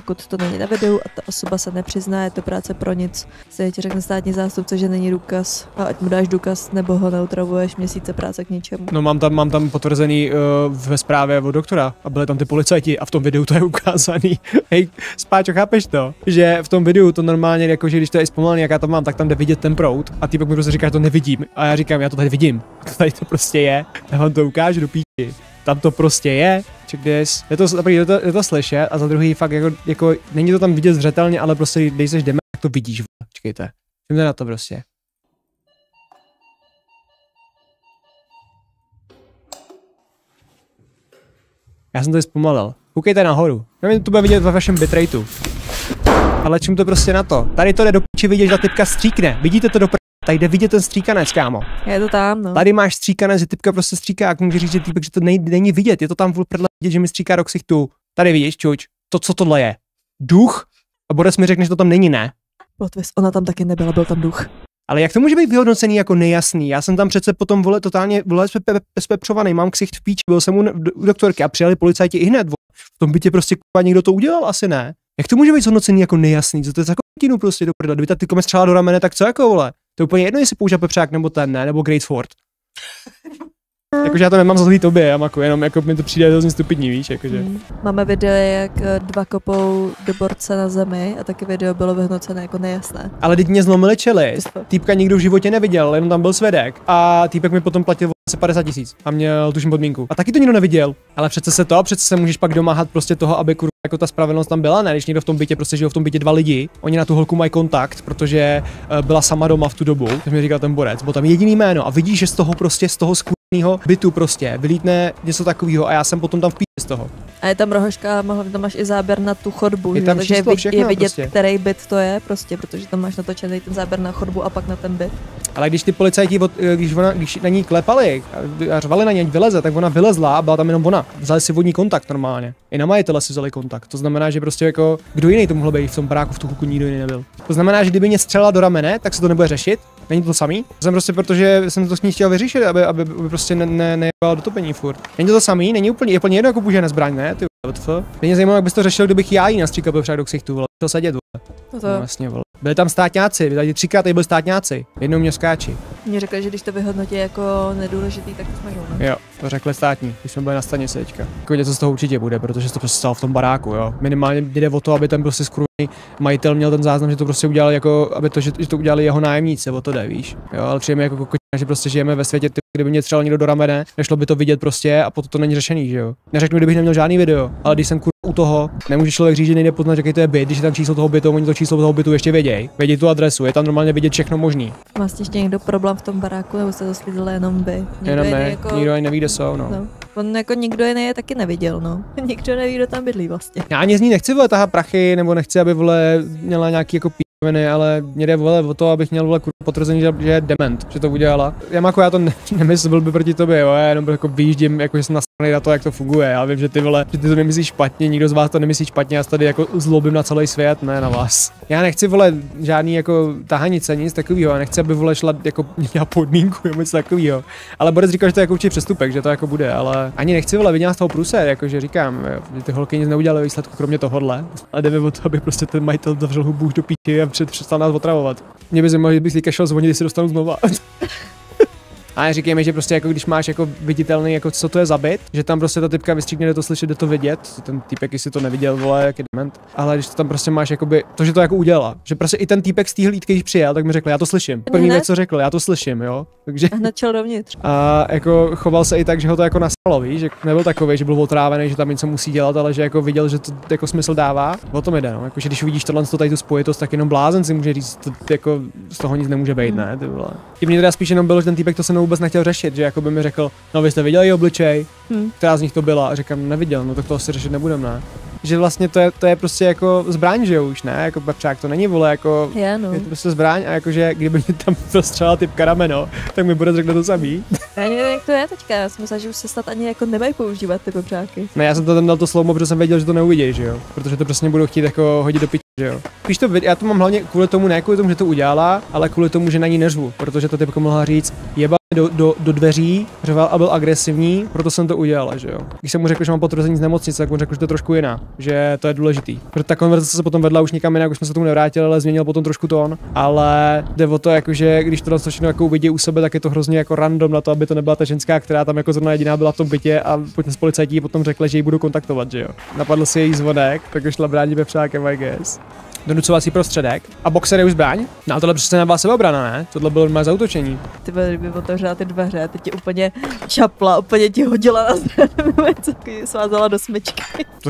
pokud to není na videu a ta osoba se nepřizná, je to práce pro nic. Se ti řekne státní zástupce, že není důkaz a ať mu dáš důkaz, nebo ho neutravuješ, měsíce práce k ničemu. No mám tam potvrzený ve zprávě od doktora a byli tam ty policajti a v tom videu to je ukázaný. Hej, Spáčo, chápeš to? Že v tom videu to normálně, jako že když to je zpomalený, jak já to mám, tak tam jde vidět ten proud a týpek mi prostě říká, že to nevidím. A já říkám, já to tady vidím. Tady to prostě je. Já vám to ukážu do píči. Tam to prostě je. Je to slyšet a za druhý fakt jako není to tam vidět zřetelně, ale prostě když seš dement, tak to vidíš. Čekejte. Jdeme na to prostě. Já jsem to zpomalil. Koukejte nahoru. Nevím, to bude vidět ve vašem bitrateu. Ale čím to prostě na to? Tady to jde do piči vidět, že ta typka stříkne. Vidíte to do tady jde vidět ten stříkanec, kámo. Je to tam, no. Tady máš stříkanec, že typka prostě stříká, jak může říct, že týpek, že to není vidět. Je to tam prdle vidět, že mi stříká do ksichtu. Tady vidíš, čuč. To, co tohle je? Duch? A Boris mi řekne, že to tam není, ne? Ona tam taky nebyla, byl tam duch. Ale jak to může být vyhodnocený jako nejasný? Já jsem tam přece potom totálně spepřovaný, mám ksicht v píči, byl jsem u doktorky a přijeli policajti i hned. V tom bytě prostě někdo to udělal, asi ne. Jak to může být zhodnocený jako nejasný? Co to je za kotinu prostě do prdele? Kdyby ta tyko mě střela do ramene, tak co jako vole? To je úplně jedno, jestli používá pepřák nebo ten, ne? Nebo Great Ford. Jakože já to nemám za zlý tobě, Jamaku, jenom jako mi to přijde hrozně stupidní, víš, jakože. Máme video, jak dva kopou do borce na zemi a taky video bylo vyhodnocené jako nejasné. Ale teď mě zlomili čelist, týpka nikdo v životě neviděl, jenom tam byl svědek a týpek mi potom platil 50 000 a měl tuším podmínku. A taky to nikdo neviděl. Ale přece se můžeš pak domáhat prostě toho, aby jako ta spravedlnost tam byla, ne? Když někdo v tom bytě prostě žijou v tom bytě dva lidi, oni na tu holku mají kontakt, protože byla sama doma v tu dobu, tak mi říkal ten borec, byl tam jediný jméno a vidíš, že z toho skurného bytu prostě vylítne něco takového a já jsem potom tam v píči z toho. A je tam rohoška, tam máš i záběr na tu chodbu, je tam takže je vidět, prostě. Který byt to je, prostě, protože tam máš natočený ten záběr na chodbu a pak na ten byt. Ale když ty policajti, když na ní klepali a řvali na něj, vyleze, tak ona vylezla a byla tam jenom ona. Vzali si vodní kontakt normálně. I na majitele si vzali kontakt. To znamená, že prostě jako kdo jiný to mohl být v tom baráku, v tu chvilku nikdo jiný nebyl. To znamená, že kdyby mě střelila do ramene, tak se to nebude řešit. Není to samý? Jsem prostě, protože jsem to s ní chtěl vyřešit, aby prostě nejebal do topení furt. Není to samý? Není úplně jedno, jako použije na zbraň, ne? Ty vole, mě zajímalo, jak bys to řešil, kdybych já jí nastříkal pepřák do ksichtu, vole. To sedět, vole. No to... No, vlastně, vole. Byli tam státňáci, tady 3krát tady byli státňáci. Jednou mě skáči. Mě řekli, že když to vyhodnotí jako nedůležitý, tak to smažou, ne? Jo, to řekli státní, když jsme byli na stanici teďka. Jako něco z toho určitě bude, protože se to prostě stalo v tom baráku, jo. Minimálně jde o to, aby ten prostě skurvený majitel měl ten záznam, že to prostě udělal jako, aby to, že to udělali jeho nájemníci, o to jde, víš. Jo, ale přijeme jako že prostě žijeme ve světě, kdyby mě třeba někdo do ramene, nešlo by to vidět prostě a potom to není řešený, že jo. Neřeknu, kdybych neměl žádný video, ale když jsem u toho, nemůže člověk říct, že nejde poznat, jaký to je byt, když je tam číslo toho bytu, oni to číslo toho bytu ještě vědějí. Vědí tu adresu, je tam normálně vidět všechno možný. Máš ještě někdo problém v tom baráku, nebo jste to slídili jenom by? Jenom ne, jako... nikdo ani neví, kde jsou, no. On jako nikdo jiný je taky neviděl, no. Nikdo neví, kdo tam bydlí vlastně. Já ani z ní nechci vole tahat prachy, nebo nechci, aby vole měla nějaký jako ale mě jde vole o to, abych měl vole potvrzení, že je dement, že to udělala. Jako já to nemyslel by proti tobě, jo, já jenom jako vyjíždím, jako že jsem nastavený na to, jak to funguje. Já vím, že ty vole, že ty to nemyslíš špatně, nikdo z vás to nemyslí špatně, já tady jako zlobím na celý svět, ne na vás. Já nechci vole žádný jako tahanice, nic takového, já nechci, aby vole šla jako měla podmínku nebo něco takového. Ale Boris říkal, že to je jako určitě přestupek, že to jako bude, ale ani nechci vole vidět z toho průser, jakože říkám, jo, že ty holky nic neudělaly výsledku kromě tohohle. Ale jde mi o to, aby prostě ten majitel zavřel hubu do píči a přestal nás otravovat. Mě by zajímalo, že bych si šel zvonit, jestli dostanu znova. A říkejme, že prostě jako když máš jako viditelný, jako co to je za byt, že tam prostě ta typka vystříkne, jde to slyšet, jde to vidět, ten týpek, jestli to neviděl, vole, jak je dement. Ale když to tam prostě máš jakoby, to, že to jako udělala, že prostě i ten týpek z té hlídky, když přijel, tak mi řekl, já to slyším. První věc, co řekl, já to slyším, jo. Takže hned šel dovnitř. A jako choval se i tak, že ho to jako nasalo, víš, že nebyl takový, že byl otrávený, že tam něco musí dělat, ale že jako viděl, že to jako smysl dává. O tom jde, no. Jako, že když vidíš tohle tady tu spojitost, tak jenom blázen si může říct, to, jako z toho nic nemůže být, ne, ty vole. I mě teda spíš jenom bylo, že ten týpek to se mnou vůbec nechtěl řešit, že jako by mi řekl, no vy jste viděli obličej, která z nich to byla, a říkám, neviděl, no tak to asi řešit nebudem, ne. Že vlastně to je prostě jako zbraň, že jo, už ne, jako pepřák, to není vole, jako, je to prostě zbraň a jakože kdyby mě tam prostřela typka rameno, tak mi bude řekl to samý. Já nevím, jak to je teďka, já jsem myslela, že už se snad ani jako nemají používat ty pepřáky. Ne, já jsem to tam dal to slovo, protože jsem věděl, že to neuvidí, že jo, protože to prostě budou chtít jako hodit do piči, že jo. Píš to, já to mám hlavně kvůli tomu, ne kvůli tomu, že to udělala, ale kvůli tomu, že na ní neřvu, protože to typka mohla říct, jeba do dveří, řval a byl agresivní, proto jsem to udělal, že jo. Když jsem mu řekl, že mám potvrzení z nemocnice, tak on řekl, že to je trošku jiná, že to je důležitý. Protože ta konverzace se potom vedla už někam jinak, už jsme se tomu nevrátili, ale změnil potom trošku tón. Ale jde o to, jakože když to všechno jako uvidí u sebe, tak je to hrozně jako random na to, aby to nebyla ta ženská, která tam jako zrovna jediná byla v tom bytě a potom policajti potom řekli, že ji budou kontaktovat, že jo. Napadl si její zvonek, tak šla bránit pepřákem, I guess. Donucovací prostředek. A boxer je už zbraň? No ale tohle přece nebyla sebeobrana, ne? Tohle bylo normálně zaútočení. Ty kdyby otevřela ty dveře, teď ti úplně čapla, úplně ti hodila na zbraň, co svázala do smyčky.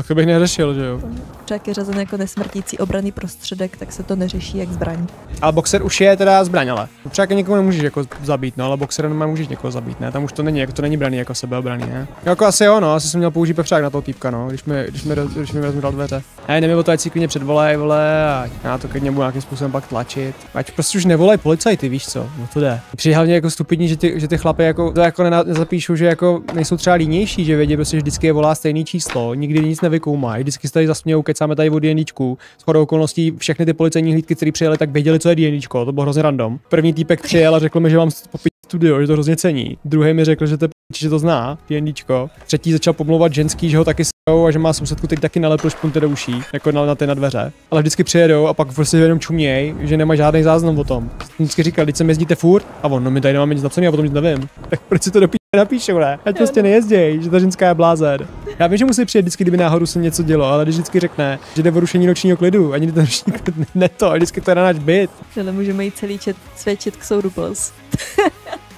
To bych neřešil, že jo? Člověk je řazen jako nesmrtící obranný prostředek, tak se to neřeší jak zbraň. Ale boxer už je teda zbraň, ale. Třeba někoho nemůžeš jako zabít, no, ale boxer normálně můžeš někoho zabít, ne? Tam už to není, jako to není braný jako sebeobraný, ne? Jako asi jo, no, asi jsem měl použít pepřák na toho týpka, no, když mi rozmíral dveře. Hej, nevím o to, ať si klidně předvolej, vole, a já to klidně budu nějakým způsobem pak tlačit. Ať prostě už nevolej policajty, víš co? No to jde. Přijde hlavně jako stupidní, že ty chlapy jako to jako nezapíšou, že jako nejsou třeba línější, že vědí prostě, že vždycky je volá stejný číslo, nikdy nic nevykoumají, vždycky se tady zasmějou, kecáme tady o DNDčku. Shodou okolností všechny ty policejní hlídky, které přijeli, tak věděli, co je DNDčko, to bylo hrozně random. První týpek přijel a řekl mi, že mám popít studio, že to hrozně cení. Druhý mi řekl, že to že to zná, DNDčko. Třetí začal pomlouvat ženský, že ho taky s***ou a že má sousedku, teď taky nalepil špunty do uší, jako na ty na dveře. Ale vždycky přijedou a pak prostě jenom čuměj, že nemá žádný záznam o tom. Vždycky říkal, když sem jezdíte furt a on, no my tady nemáme nic napsaný a o tom nic nevím. Tak proč si to napíšou, ne? Ať prostě nejezděj, že ta ženská je blázen. Já vím, že musí přijet vždycky, kdyby náhodou se něco dělo, ale když vždycky řekne, že jde o rušení nočního klidu, ani ten noční klid ne to, a vždycky to je na náš byt. Ale můžeme jít celý svědčit k soudu plus.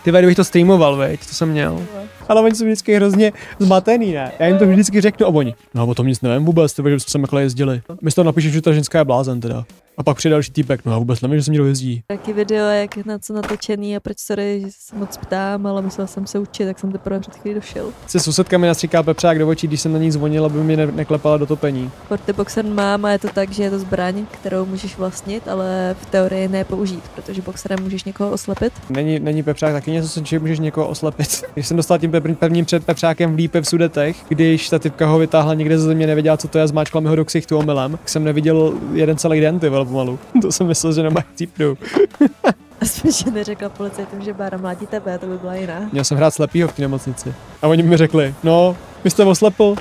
Ty bych to streamoval, veď, to jsem měl. Ale oni jsou vždycky hrozně zmatený, ne? Já jim to vždycky řeknu a oni, no o tom nic nevím vůbec, že jsme takhle jezdili. My si to napíšem, že ta ženská je blázen teda. A pak přijde další týpek, no já vůbec nevím, že se někdo jezdí. Taky video, jak na co natočený a proč sorry, že se moc ptám, ale musela jsem se učit, tak jsem teprve před chvílí došel. Se sousedka mi nastříká pepřák do očí, když jsem na ní zvonil, aby mě neklepala do topení. Forty Boxer mám a je to tak, že je to zbraň, kterou můžeš vlastnit, ale v teorii ne použít, protože boxerem můžeš někoho oslepit. Není pepřák taky něco, že můžeš někoho oslepit. Když jsem dostal tím prvním před pepřákem v lípe v Sudetech, když ta typka ho vytáhla někde ze země, nevěděla, co to je, zmáčkla mi ho do ksichtu omylem, tak jsem neviděl jeden celý den, ty vole, pomalu. To jsem myslel, že nemají cípnu. Aspoň, že neřekla policajtům, že Bára mládí tebe, to by byla jiná. Měl jsem hrát slepýho v té nemocnici. A oni mi řekli, no, vy jste oslepl?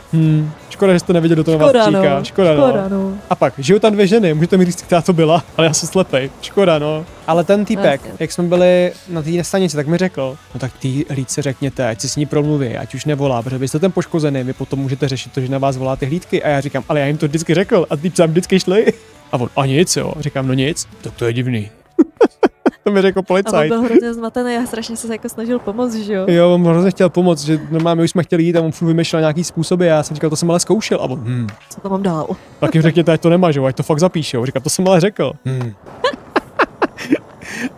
Škoda, že jste neviděl, do toho vás stříká. Škoda, no. A pak, žijou tam dvě ženy, můžete mi říct, která to byla, ale já jsem slepej. Škoda, no. Ale ten týpek, jak jsme byli na té stanici, tak mi řekl, no tak ty hlídce řekněte, ať si s ní promluví, ať už nevolá, protože vy jste ten poškozený, vy potom můžete řešit to, že na vás volá ty hlídky. A já říkám, ale já jim to vždycky řekl a ty tam vždycky šli. A on, a nic, jo. Říkám, no nic, tak to je divný. To mi řekl policajt. A on byl hrozně zmatený a strašně se jako snažil pomoct, že jo? Jo, on hrozně chtěl pomoct, že normálně už jsme chtěli jít a on furt vymýšlel nějaký způsoby a já jsem říkal, to jsem ale zkoušel a on, Co to mám dál? Tak jim řekněte, ať to nemažou, ať to fakt zapíšou. Říkám, to jsem ale řekl.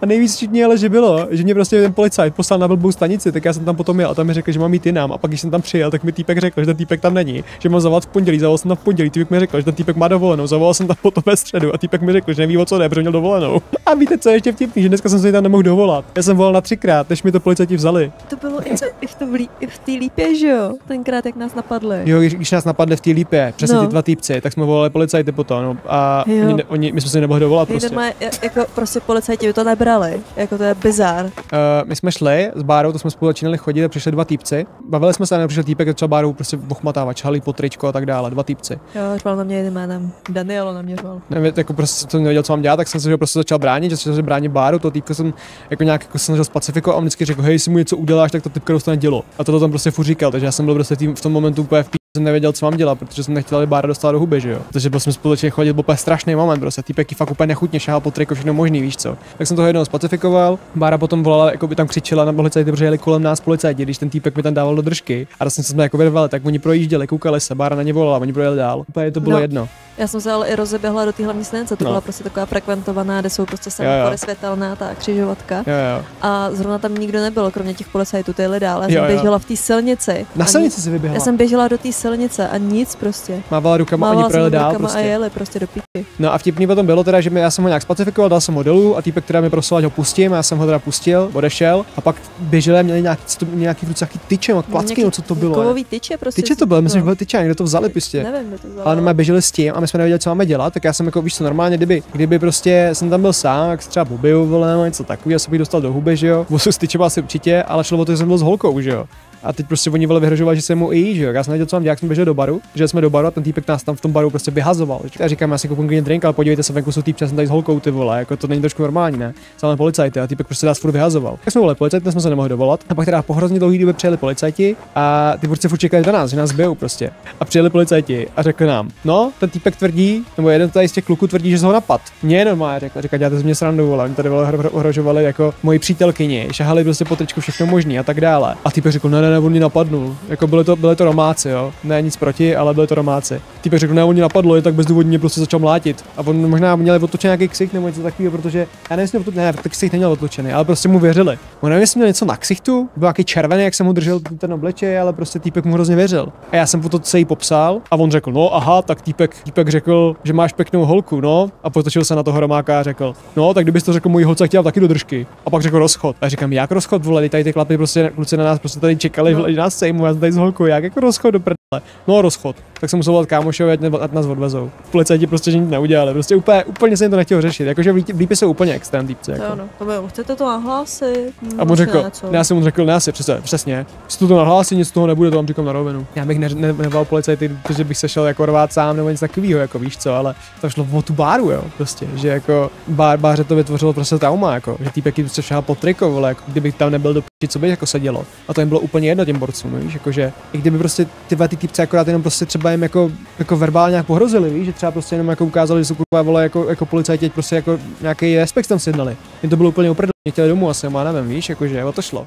A nejvíc vtipný ale, že bylo, že mě prostě ten policajt poslal na blbou stanici, tak já jsem tam potom jel a tam mi řekl, že mám jít jinam. A pak, když jsem tam přijel, tak mi týpek řekl, že ten týpek tam není, že mám zavolat v pondělí, zavolal jsem tam v pondělí, týpek mi řekl, že ten týpek má dovolenou, zavolal jsem tam potom ve středu a týpek mi řekl, že neví o co jde, protože měl dovolenou. A víte, co je ještě vtipný, že dneska jsem se tam nemohl dovolat. Já jsem volal na 3krát, než mi to policajti vzali. To bylo i v té lípě, že jo? Tenkrát, jak nás napadli. Jo, když nás napadli v té lípě, přesně ty dva týpci, tak jsme volali policajty potom, no, a my jsme se nemohli dovolat prostě. Jako prostě policajti by to nebrali. Jako to je bizár. My jsme šli s Bárou, to jsme spolu začínali chodit a přišli dva týpci. Bavili jsme se, a přišel týpek, třeba Bárou prostě ochmatávat, čhalí po tričko a tak dále, dva týpci. Jo, řval na mě jedním jménem. Danielo na mě řval. Nevím, jako prostě jsem nevěděl, co mám dělat, tak jsem se prostě začal bránit, že jsem bránit Báru, to týpka jsem jako nějak jako snažil spacifikovat a on vždycky řekl, hej, si mu něco uděláš, tak to typka dostane dělo. A to tam prostě furt říkal, takže já jsem byl prostě v tom momentu úplně v jsem nevěděl, co mám dělat, protože jsem nechtěl, aby Bára dostala do huby, že jo. Takže byl jsme společně chodit, byl úplně strašný moment, prostě týpek fakt úplně nechutně šahal po triku, všechno možný, víš co. Tak jsem toho jednou specifikoval, Bára potom volala, jako by tam křičela na policajty, protože jeli kolem nás policajti, když ten týpek mi tam dával do držky. A vlastně jsme jako vyrvali, tak oni projížděli, koukali se, Bára na ně volala, oni projeli dál. Úplně to bylo jedno. Já jsem se ale i rozeběhla do té hlavní stanice, to byla prostě taková frekventovaná, kde jsou prostě semafory, světelná, ta křižovatka. Jo. A zrovna tam nikdo nebyl, kromě těch policajtů, ty lidé, ale já jsem běžela v té silnici. Na silnici si vyběhla. Já jsem běžela do té silnice a nic prostě. Mávala rukama, ani projeli dál prostě. A jeli prostě do píči. No a vtipný potom bylo teda, že já jsem ho nějak spacifikoval, dal jsem ho dolů a týpek, která mi prosil, ať ho pustím, já jsem ho teda pustil, odešel a pak běželi, měli nějaký v ruce tyče, klacky, no co to bylo. Kovový tyče prostě. Tyče to bylo, myslím, že byly tyče, někdo to vzali prostě. Nevím, kdo to vzal. Ale my běželi s tím a my jsme nevěděli, co máme dělat, tak já jsem jako víš co, normálně, kdyby prostě jsem tam byl sám, jak se třeba pobiju, vole, něco takového, já jsem bych dostal do huby, že jo. Vosu s tyčem asi určitě, ale šlo o to, že jsem byl s holkou, že jo. A teď prostě oni vole vyhrožovali, že se mu i, že jo. Já jsem nevěděl, co mám dělat, jsme běželi do baru, že jsme do baru a ten týpek nás tam v tom baru prostě vyhazoval. Já říkám, já si koupím drink, ale podívejte se, venku jsou týpci, já jsem tady s holkou, ty vole, jako to není trošku normální, ne? Samé policajty a týpek prostě nás furt vyhazoval. Tak jsme volali policajty, jsme se nemohli dovolat. A pak teda po hrozně dlouhý době přijeli policajti a ty prostě furt čekali na nás, že nás bijou prostě. A přijeli policajti a řekli nám, no, ten týpek tvrdí, nebo jeden tady z těch kluků tvrdí, že se ho napad. Mě normálně řekl, děláte z mě srandu, vole, oni tady ohrožovali jako moji přítelkyni, šahali prostě po tričku všechno možný a tak dále. A týpek řekl, ne, on mě napadnul. Jako byli to Romáci, jo. Ne nic proti, ale byli to Romáci. Týpek řekl, ne, on mě napadlo, je tak bezdůvodně mě prostě začal mlátit. A on možná měli odtočený nějaký ksich nebo něco takového, protože já nevím, jestli ne, tak ksich neměl odtočený, ale prostě mu věřili. On nevím, jestli měl něco na ksichtu, byl nějaký červený, jak jsem mu držel ten obličej, ale prostě týpek mu hrozně věřil. A já jsem mu to celý popsal a on řekl, no aha, tak týpek řekl, že máš pěknou holku, no. A potočil se na toho Romáka a řekl, no, tak kdybys to řekl mojí holce, chtěl taky do držky. A pak řekl rozchod. A já říkám, jak rozchod, vole, tady ty chlapi prostě kluci na nás prostě tady čekali, že nás sejmu, já tady s holkou, jak jako rozchod do prdele. No rozchod. Tak jsem musel volat kámošovi, ať nás odvezou. Policajti prostě nic neudělali, prostě úplně se jim to nechtělo řešit, jakože lípy jsou úplně extrém týpci. Jako. To ano, to bylo, chcete to nahlásit? A on řekl, já jsem mu řekl, ne, přesně, jestli to nahlásí, nic z toho nebude, to vám říkám na rovinu. Já bych neval policajty, protože bych se šel jako rvát sám nebo nic takového, jako víš co, ale to šlo o tu báru, jo, prostě, že jako báře to vytvořilo prostě trauma, jako, že týpek prostě šel po triko, vole, jako, kdyby tam nebyl do piči, co by jako se dělo. A to jim bylo úplně jedno těm borcům, víš, jakože i kdyby prostě ty týpci akorát jenom prostě třeba jim jako verbálně nějak pohrozili, víš, že třeba prostě jenom jako ukázali, že jsou kurva vole jako policajti, prostě jako nějaký respekt tam sjednali. Jim to bylo úplně uprdele, chtěli domů asi, já nevím, víš, jakože o to šlo.